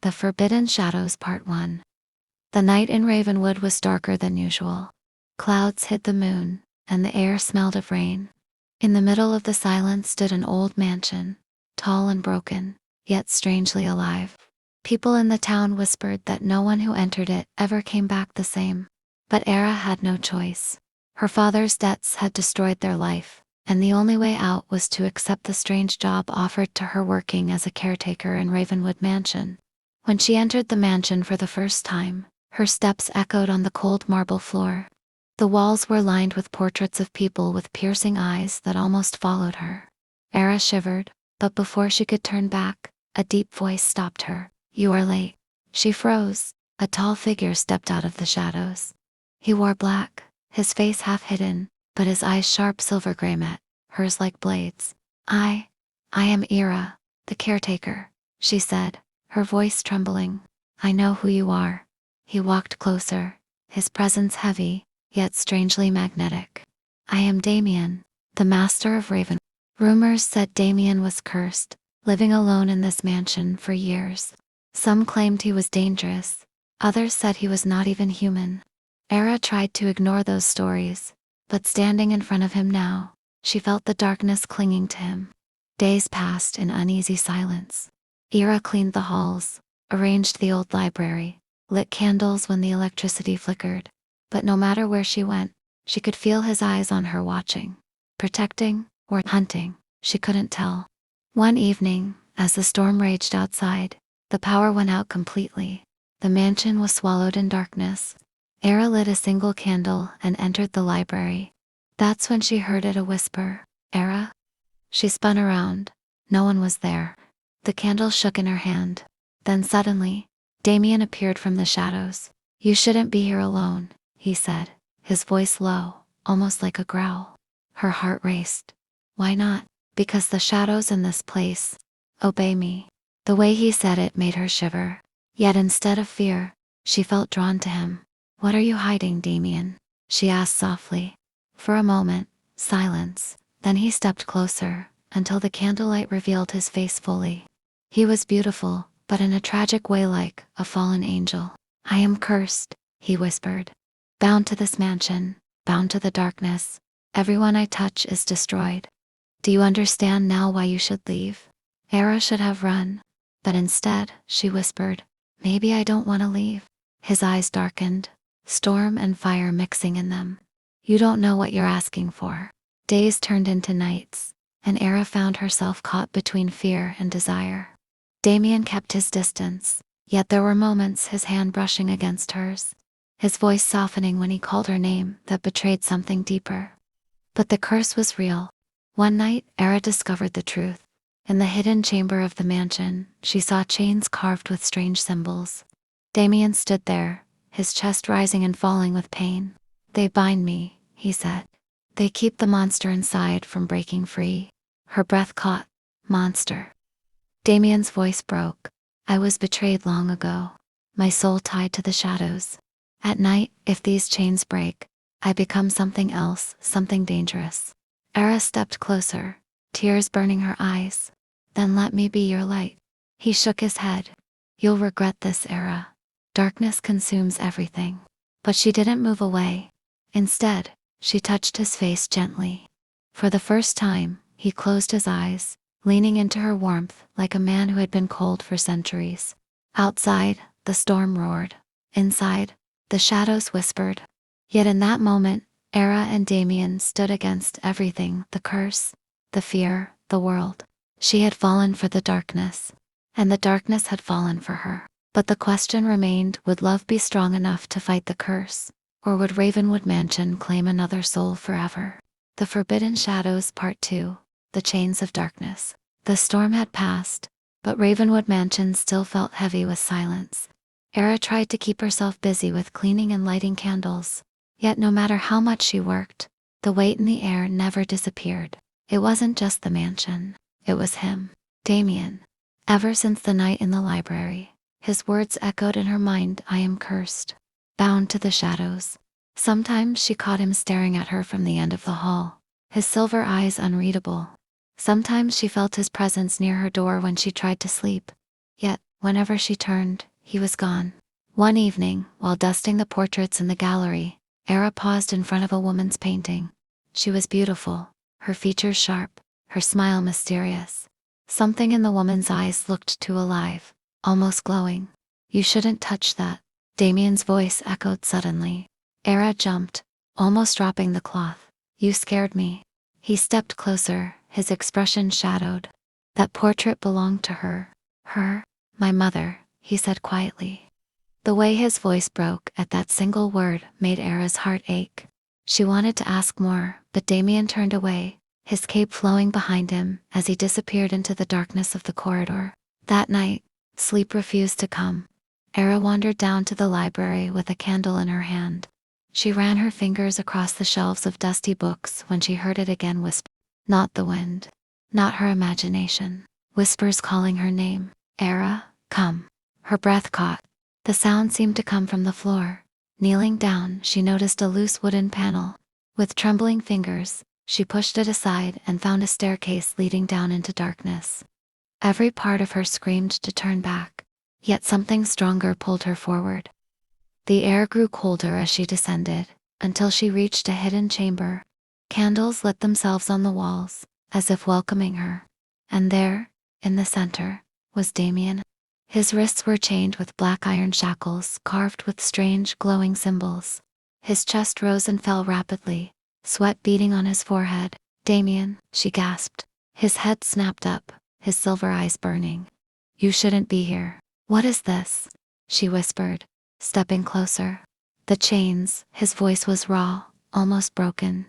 The Forbidden Shadows Part 1. The night in Ravenwood was darker than usual. Clouds hid the moon, and the air smelled of rain. In the middle of the silence stood an old mansion, tall and broken, yet strangely alive. People in the town whispered that no one who entered it ever came back the same. But Aira had no choice. Her father's debts had destroyed their life, and the only way out was to accept the strange job offered to her working as a caretaker in Ravenwood Mansion. When she entered the mansion for the first time, her steps echoed on the cold marble floor. The walls were lined with portraits of people with piercing eyes that almost followed her. Aira shivered, but before she could turn back, a deep voice stopped her. "You are late." She froze. A tall figure stepped out of the shadows. He wore black, his face half hidden, but his eyes sharp silver gray met hers like blades. I am Aira, the caretaker," she said, her voice trembling. "I know who you are." He walked closer, his presence heavy, yet strangely magnetic. "I am Damian, the master of Raven." Rumors said Damian was cursed, living alone in this mansion for years. Some claimed he was dangerous, others said he was not even human. Aira tried to ignore those stories, but standing in front of him now, she felt the darkness clinging to him. Days passed in uneasy silence. Aira cleaned the halls, arranged the old library, lit candles when the electricity flickered. But no matter where she went, she could feel his eyes on her watching. Protecting or hunting, she couldn't tell. One evening, as the storm raged outside, the power went out completely. The mansion was swallowed in darkness. Aira lit a single candle and entered the library. That's when she heard it, a whisper. "Aira?" She spun around. No one was there. The candle shook in her hand. Then suddenly, Damian appeared from the shadows. "You shouldn't be here alone," he said, his voice low, almost like a growl. Her heart raced. "Why not?" "Because the shadows in this place obey me." The way he said it made her shiver. Yet instead of fear, she felt drawn to him. "What are you hiding, Damian?" she asked softly. For a moment, silence. Then he stepped closer, until the candlelight revealed his face fully. He was beautiful, but in a tragic way, like a fallen angel. "I am cursed," he whispered. "Bound to this mansion, bound to the darkness. Everyone I touch is destroyed. Do you understand now why you should leave?" Aira should have run, but instead, she whispered, "Maybe I don't want to leave." His eyes darkened, storm and fire mixing in them. "You don't know what you're asking for." Days turned into nights, and Aira found herself caught between fear and desire. Damian kept his distance, yet there were moments his hand brushing against hers, his voice softening when he called her name that betrayed something deeper. But the curse was real. One night, Aira discovered the truth. In the hidden chamber of the mansion, she saw chains carved with strange symbols. Damian stood there, his chest rising and falling with pain. "They bind me," he said. "They keep the monster inside from breaking free." Her breath caught. "Monster." Damian's voice broke. "I was betrayed long ago. My soul tied to the shadows. At night, if these chains break, I become something else, something dangerous." Aira stepped closer, tears burning her eyes. "Then let me be your light." He shook his head. "You'll regret this, Aira. Darkness consumes everything." But she didn't move away. Instead, she touched his face gently. For the first time, he closed his eyes, leaning into her warmth like a man who had been cold for centuries. Outside, the storm roared. Inside, the shadows whispered. Yet in that moment, Aira and Damian stood against everything: the curse, the fear, the world. She had fallen for the darkness, and the darkness had fallen for her. But the question remained, would love be strong enough to fight the curse, or would Ravenwood Mansion claim another soul forever? The Forbidden Shadows Part 2. The Chains of Darkness. The storm had passed, but Ravenwood Mansion still felt heavy with silence. Aira tried to keep herself busy with cleaning and lighting candles. Yet no matter how much she worked, the weight in the air never disappeared. It wasn't just the mansion. It was him, Damian. Ever since the night in the library, his words echoed in her mind: "I am cursed, bound to the shadows." Sometimes she caught him staring at her from the end of the hall, his silver eyes unreadable. Sometimes she felt his presence near her door when she tried to sleep. Yet, whenever she turned, he was gone. One evening, while dusting the portraits in the gallery, Aira paused in front of a woman's painting. She was beautiful, her features sharp, her smile mysterious. Something in the woman's eyes looked too alive, almost glowing. "You shouldn't touch that," Damian's voice echoed suddenly. Aira jumped, almost dropping the cloth. "You scared me." He stepped closer, his expression shadowed. "That portrait belonged to her." "Her? My mother," he said quietly. The way his voice broke at that single word made Aira's heart ache. She wanted to ask more, but Damian turned away, his cape flowing behind him as he disappeared into the darkness of the corridor. That night, sleep refused to come. Aira wandered down to the library with a candle in her hand. She ran her fingers across the shelves of dusty books when she heard it again whisper. Not the wind. Not her imagination. Whispers calling her name. "Aira, come." Her breath caught. The sound seemed to come from the floor. Kneeling down, she noticed a loose wooden panel. With trembling fingers, she pushed it aside and found a staircase leading down into darkness. Every part of her screamed to turn back, yet something stronger pulled her forward. The air grew colder as she descended, until she reached a hidden chamber. Candles lit themselves on the walls, as if welcoming her. And there, in the center, was Damian. His wrists were chained with black iron shackles carved with strange, glowing symbols. His chest rose and fell rapidly, sweat beading on his forehead. "Damian," she gasped. His head snapped up, his silver eyes burning. "You shouldn't be here." "What is this?" she whispered, stepping closer. "The chains," his voice was raw, almost broken.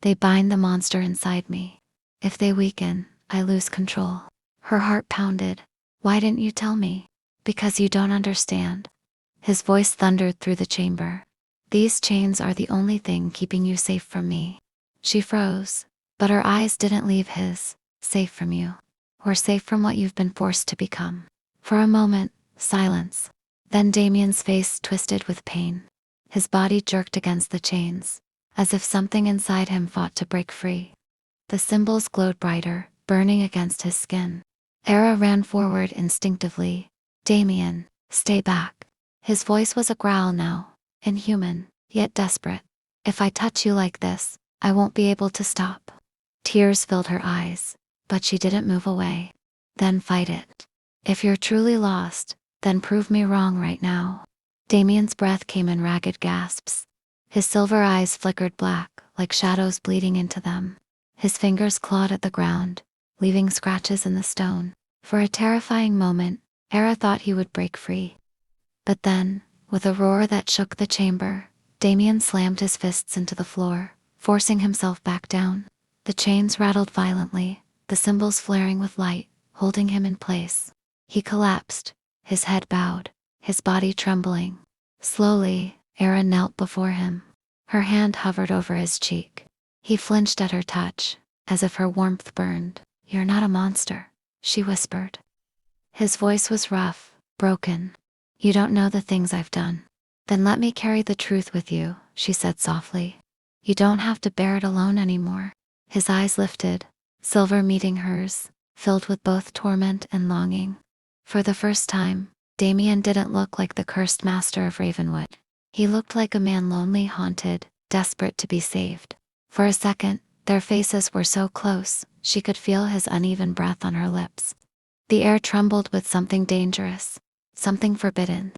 "They bind the monster inside me. If they weaken, I lose control." Her heart pounded. "Why didn't you tell me?" "Because you don't understand." His voice thundered through the chamber. "These chains are the only thing keeping you safe from me." She froze, but her eyes didn't leave his. "Safe from you. Or safe from what you've been forced to become." For a moment, silence. Then Damian's face twisted with pain. His body jerked against the chains, as if something inside him fought to break free. The symbols glowed brighter, burning against his skin. Aira ran forward instinctively. "Damian, stay back." His voice was a growl now, inhuman, yet desperate. "If I touch you like this, I won't be able to stop." Tears filled her eyes, but she didn't move away. "Then fight it. If you're truly lost, then prove me wrong right now." Damian's breath came in ragged gasps. His silver eyes flickered black, like shadows bleeding into them. His fingers clawed at the ground, leaving scratches in the stone. For a terrifying moment, Aira thought he would break free. But then, with a roar that shook the chamber, Damian slammed his fists into the floor, forcing himself back down. The chains rattled violently, the symbols flaring with light, holding him in place. He collapsed, his head bowed, his body trembling. Slowly, Aira knelt before him. Her hand hovered over his cheek. He flinched at her touch, as if her warmth burned. "You're not a monster," she whispered. His voice was rough, broken. "You don't know the things I've done." "Then let me carry the truth with you," she said softly. "You don't have to bear it alone anymore." His eyes lifted, silver meeting hers, filled with both torment and longing. For the first time, Damian didn't look like the cursed master of Ravenwood. He looked like a man lonely, haunted, desperate to be saved. For a second, their faces were so close, she could feel his uneven breath on her lips. The air trembled with something dangerous, something forbidden.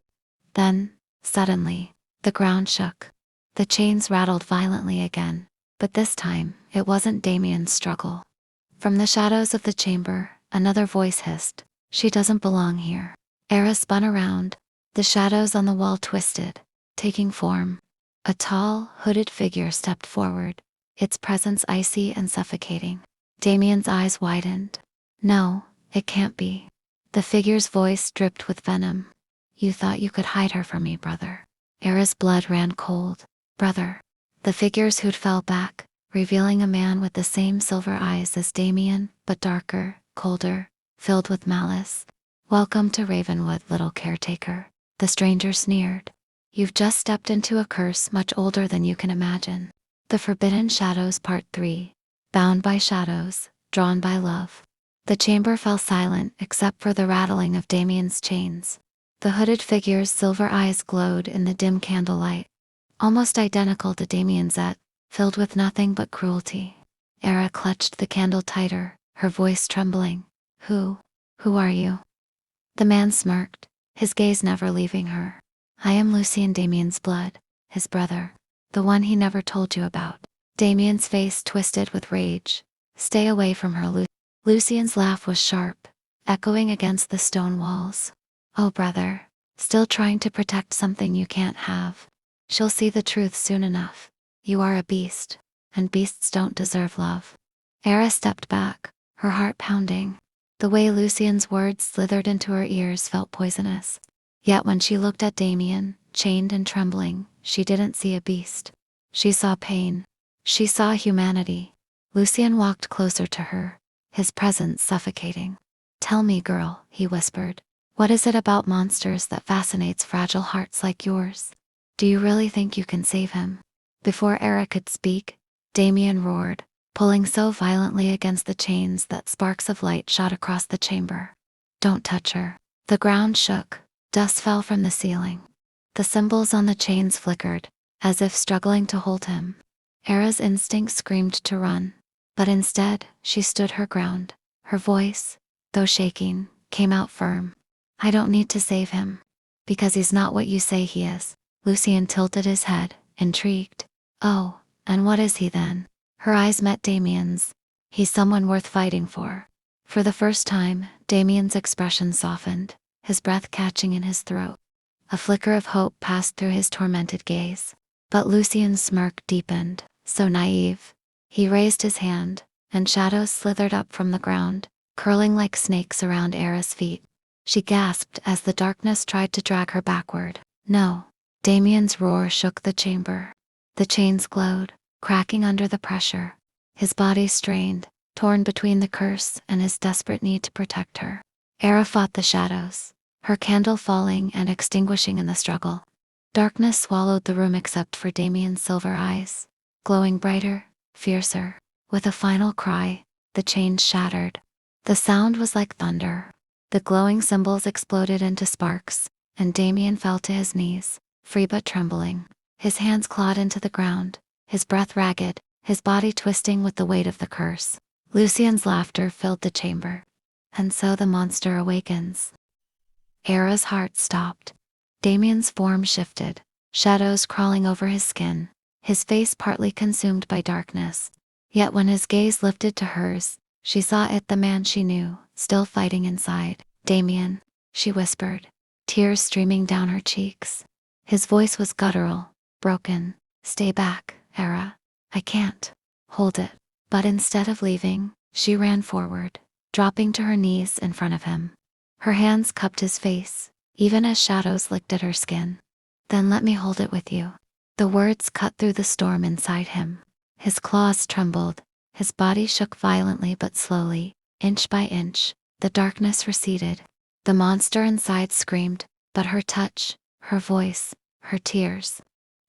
Then, suddenly, the ground shook. The chains rattled violently again, but this time, it wasn't Damian's struggle. From the shadows of the chamber, another voice hissed, "She doesn't belong here." Aira spun around. The shadows on the wall twisted, taking form. A tall, hooded figure stepped forward, its presence icy and suffocating. Damian's eyes widened. "No, it can't be." The figure's voice dripped with venom. "You thought you could hide her from me, brother." Aira's blood ran cold. "Brother." The figure's hood fell back, revealing a man with the same silver eyes as Damian, but darker, colder, filled with malice. "Welcome to Ravenwood, little caretaker," the stranger sneered. "You've just stepped into a curse much older than you can imagine." The Forbidden Shadows Part 3. bound by shadows, drawn by love. The chamber fell silent except for the rattling of Damian's chains. The hooded figure's silver eyes glowed in the dim candlelight, almost identical to Damian's, yet filled with nothing but cruelty. Aira clutched the candle tighter, her voice trembling. Who are you? The man smirked, his gaze never leaving her. I am Lucian Damian's blood, his brother, the one he never told you about. Damian's face twisted with rage. Stay away from her, Lucian's laugh was sharp, echoing against the stone walls. Oh brother, still trying to protect something you can't have. She'll see the truth soon enough. You are a beast, and beasts don't deserve love. Aira stepped back, her heart pounding. The way Lucian's words slithered into her ears felt poisonous. Yet when she looked at Damian, chained and trembling, she didn't see a beast. She saw pain. She saw humanity. Lucian walked closer to her, his presence suffocating. Tell me, girl, he whispered. What is it about monsters that fascinates fragile hearts like yours? Do you really think you can save him? Before Aira could speak, Damian roared, pulling so violently against the chains that sparks of light shot across the chamber. Don't touch her. The ground shook. Dust fell from the ceiling. The symbols on the chains flickered, as if struggling to hold him. Aira's instinct screamed to run, but instead, she stood her ground. Her voice, though shaking, came out firm. I don't need to save him. Because he's not what you say he is. Lucian tilted his head, intrigued. Oh, and what is he then? Her eyes met Damian's. He's someone worth fighting for. For the first time, Damian's expression softened, his breath catching in his throat. A flicker of hope passed through his tormented gaze. But Lucian's smirk deepened, so naive. He raised his hand, and shadows slithered up from the ground, curling like snakes around Aira's feet. She gasped as the darkness tried to drag her backward. No. Damian's roar shook the chamber. The chains glowed, cracking under the pressure. His body strained, torn between the curse and his desperate need to protect her. Aira fought the shadows, her candle falling and extinguishing in the struggle. Darkness swallowed the room except for Damian's silver eyes, glowing brighter, fiercer. With a final cry, the chains shattered. The sound was like thunder. The glowing symbols exploded into sparks, and Damian fell to his knees, free but trembling. His hands clawed into the ground, his breath ragged, his body twisting with the weight of the curse. Lucian's laughter filled the chamber. And so the monster awakens. Aira's heart stopped. Damian's form shifted, shadows crawling over his skin, his face partly consumed by darkness. Yet when his gaze lifted to hers, she saw it, the man she knew, still fighting inside. Damian, she whispered, tears streaming down her cheeks. His voice was guttural, broken. Stay back, Aira. I can't. Hold it. But instead of leaving, she ran forward, dropping to her knees in front of him. Her hands cupped his face, even as shadows licked at her skin. Then let me hold it with you. The words cut through the storm inside him. His claws trembled, his body shook violently but slowly, inch by inch. The darkness receded. The monster inside screamed, but her touch, her voice, her tears,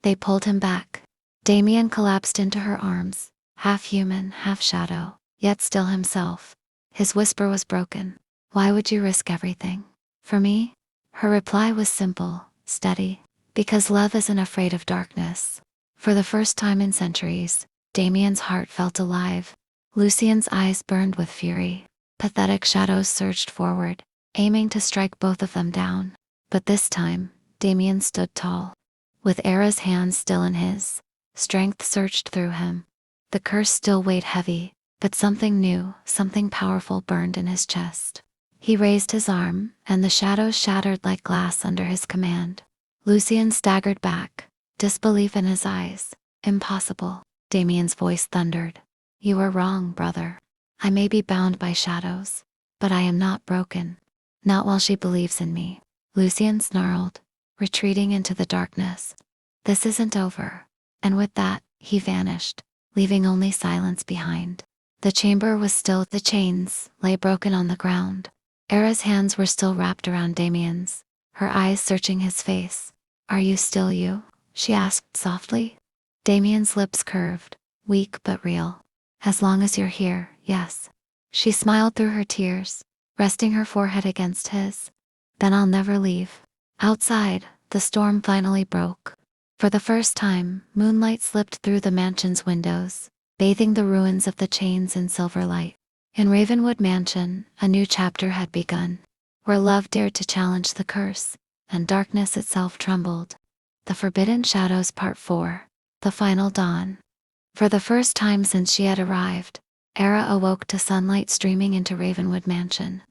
they pulled him back. Damian collapsed into her arms, half human, half shadow, yet still himself. His whisper was broken. Why would you risk everything? For me? Her reply was simple, steady. Because love isn't afraid of darkness. For the first time in centuries, Damian's heart felt alive. Lucian's eyes burned with fury. Pathetic shadows surged forward, aiming to strike both of them down. But this time, Damian stood tall. With Aira's hands still in his, strength surged through him. The curse still weighed heavy, but something new, something powerful burned in his chest. He raised his arm, and the shadows shattered like glass under his command. Lucian staggered back, disbelief in his eyes. Impossible, Damian's voice thundered. You are wrong, brother. I may be bound by shadows, but I am not broken. Not while she believes in me. Lucian snarled, retreating into the darkness. This isn't over. And with that, he vanished, leaving only silence behind. The chamber was still. The chains lay broken on the ground. Aira's hands were still wrapped around Damian's, her eyes searching his face. Are you still you? She asked softly. Damian's lips curved, weak but real. As long as you're here, yes. She smiled through her tears, resting her forehead against his. Then I'll never leave. Outside, the storm finally broke. For the first time, moonlight slipped through the mansion's windows, bathing the ruins of the chains in silver light. In Ravenwood Mansion, a new chapter had begun, where love dared to challenge the curse, and darkness itself trembled. The Forbidden Shadows Part 4. The Final Dawn. For the first time since she had arrived, Aira awoke to sunlight streaming into Ravenwood Mansion.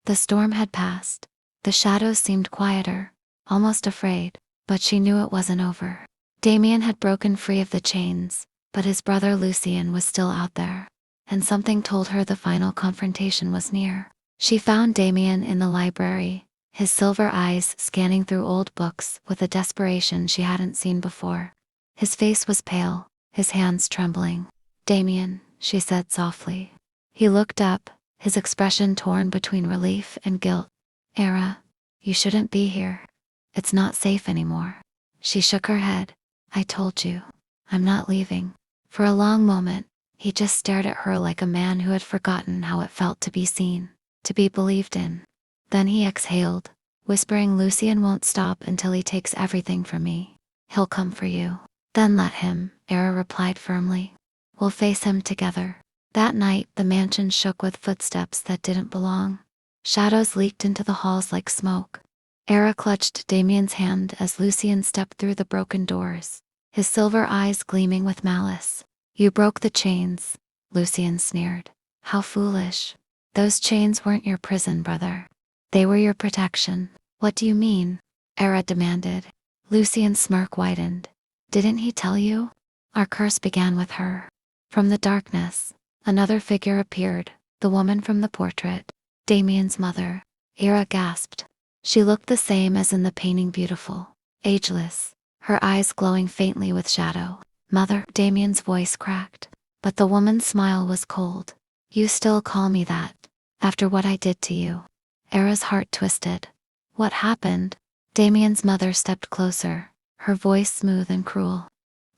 The storm had passed. The shadows seemed quieter, almost afraid, but she knew it wasn't over. Damian had broken free of the chains, but his brother Lucian was still out there, and something told her the final confrontation was near. She found Damian in the library, his silver eyes scanning through old books with a desperation she hadn't seen before. His face was pale, his hands trembling. "Damian," she said softly. He looked up, his expression torn between relief and guilt. "Aira, you shouldn't be here. It's not safe anymore." She shook her head. "I told you. I'm not leaving." For a long moment, he just stared at her like a man who had forgotten how it felt to be seen, to be believed in. Then he exhaled, whispering, "Lucian won't stop until he takes everything from me. He'll come for you." "Then let him," Aira replied firmly. "We'll face him together." That night, the mansion shook with footsteps that didn't belong. Shadows leaked into the halls like smoke. Aira clutched Damian's hand as Lucian stepped through the broken doors, his silver eyes gleaming with malice. "You broke the chains," Lucian sneered. "How foolish. Those chains weren't your prison, brother. They were your protection." "What do you mean?" Aira demanded. Lucian's smirk widened. "Didn't he tell you? Our curse began with her." From the darkness, another figure appeared, the woman from the portrait, Damian's mother. Aira gasped. She looked the same as in the painting, beautiful, ageless, her eyes glowing faintly with shadow. "Mother," Damian's voice cracked, but the woman's smile was cold. "You still call me that, after what I did to you?" Aira's heart twisted. "What happened?" Damian's mother stepped closer, her voice smooth and cruel.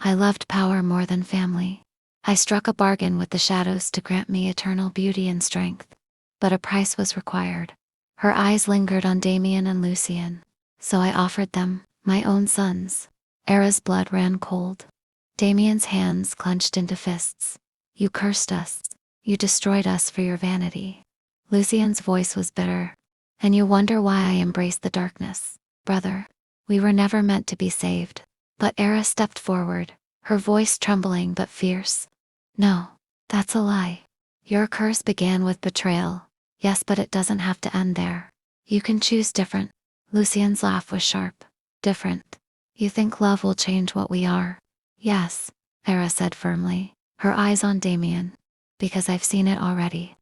"I loved power more than family. I struck a bargain with the shadows to grant me eternal beauty and strength. But a price was required." Her eyes lingered on Damian and Lucian. "So I offered them, my own sons." Aira's blood ran cold. Damian's hands clenched into fists. "You cursed us. You destroyed us for your vanity." Lucian's voice was bitter. "And you wonder why I embraced the darkness, brother? We were never meant to be saved." But Aira stepped forward, her voice trembling but fierce. "No, that's a lie. Your curse began with betrayal. Yes, but it doesn't have to end there. You can choose different." Lucian's laugh was sharp. "Different? You think love will change what we are?" "Yes," Aira said firmly, her eyes on Damian. "Because I've seen it already."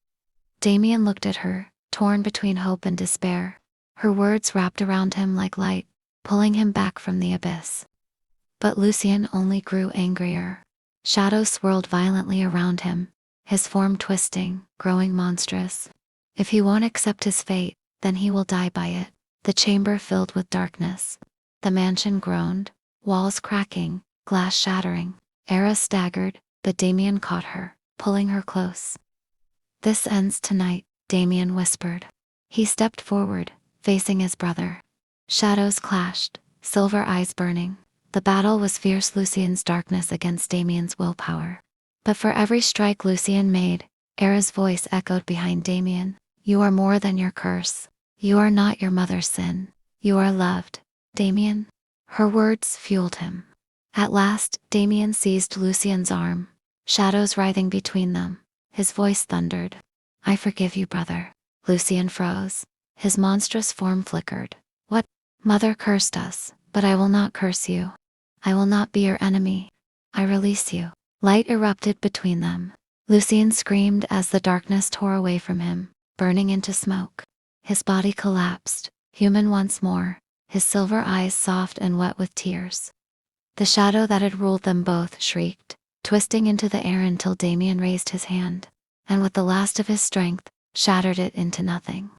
Damian looked at her, torn between hope and despair. Her words wrapped around him like light, pulling him back from the abyss. But Lucian only grew angrier. Shadows swirled violently around him, his form twisting, growing monstrous. If he won't accept his fate, then he will die by it. The chamber filled with darkness. The mansion groaned, walls cracking, glass shattering. Aira staggered, but Damian caught her, pulling her close. "This ends tonight," Damian whispered. He stepped forward, facing his brother. Shadows clashed, silver eyes burning. The battle was fierce, Lucian's darkness against Damian's willpower. But for every strike Lucian made, Aira's voice echoed behind Damian. "You are more than your curse. You are not your mother's sin. You are loved, Damian." Her words fueled him. At last, Damian seized Lucian's arm, shadows writhing between them. His voice thundered. "I forgive you, brother." Lucian froze. His monstrous form flickered. "What? Mother cursed us, but I will not curse you. I will not be your enemy. I release you." Light erupted between them. Lucian screamed as the darkness tore away from him, burning into smoke. His body collapsed, human once more, his silver eyes soft and wet with tears. The shadow that had ruled them both shrieked, twisting into the air until Damian raised his hand, and with the last of his strength, shattered it into nothing.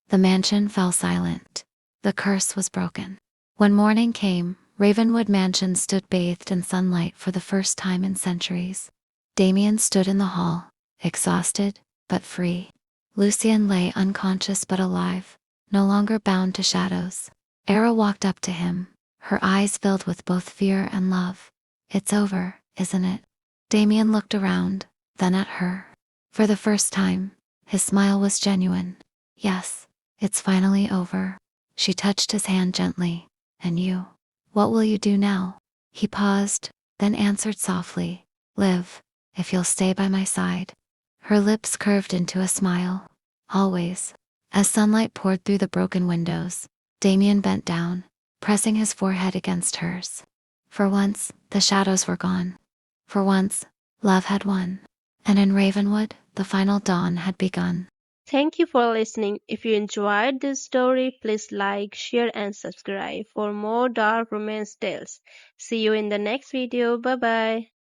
The mansion fell silent. The curse was broken. When morning came, Ravenwood Mansion stood bathed in sunlight for the first time in centuries. Damian stood in the hall, exhausted, but free. Lucian lay unconscious but alive, no longer bound to shadows. Aira walked up to him, her eyes filled with both fear and love. It's over, isn't it? Damian looked around, then at her. For the first time, his smile was genuine. Yes, it's finally over. She touched his hand gently. And you? What will you do now? He paused, then answered softly. Live, if you'll stay by my side. Her lips curved into a smile. Always. As sunlight poured through the broken windows, Damian bent down, pressing his forehead against hers. For once, the shadows were gone. For once, love had won. And in Ravenwood, the final dawn had begun. Thank you for listening. If you enjoyed this story, please like, share, and subscribe for more dark romance tales. See you in the next video. Bye bye.